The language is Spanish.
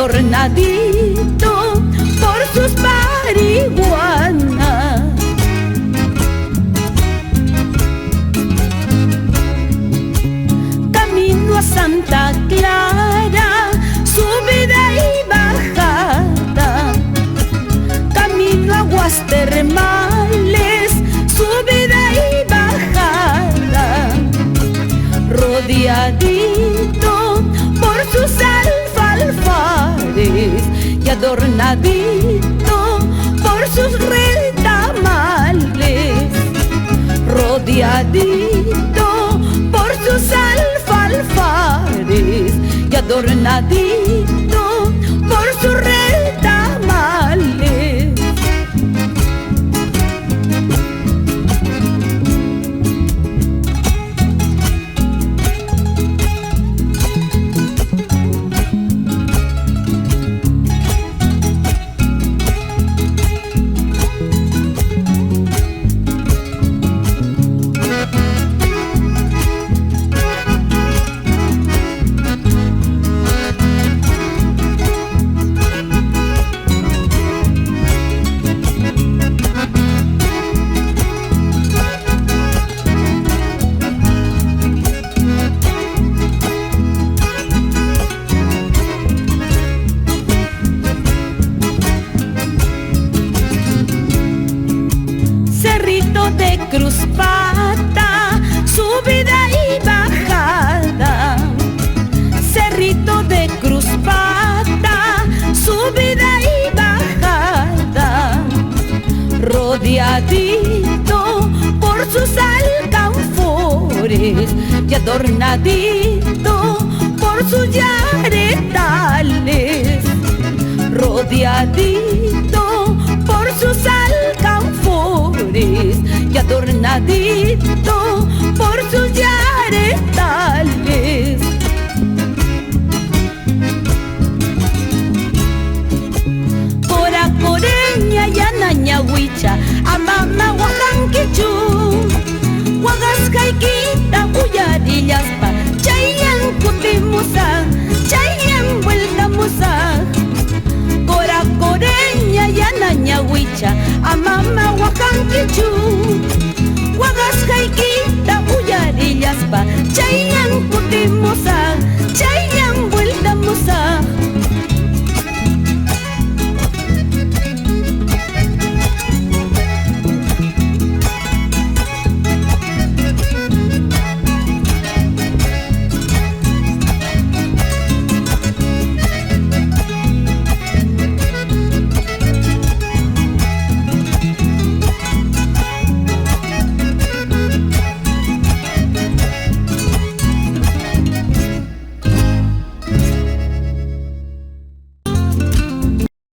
adornadito por sus marihuanas. Camino a Santa Clara, subida y bajada. Camino a aguas termales, subida y bajada. Rodeadito por sus alfalfares y adornadito por sus retamales. Rodeadito por sus alfalfares y adornadito por sus retamales. De Cruzpata, subida y bajada. Cerrito de Cruzpata, subida y bajada. Rodeadito por sus alcanfores y adornadito por sus yaretales. Rodeadito por sus alcanfores y adornadito por sus yaretales. Coracoreña y anañahuicha, amama huajanquichu, huagascaiquita, huyarillaspa, chayan cutimusa, chayan vueltamusa. Coracoreña y anañahuicha, amama huajanquichu, huagascaiquita, huyarillaspa, chayan cutimusa,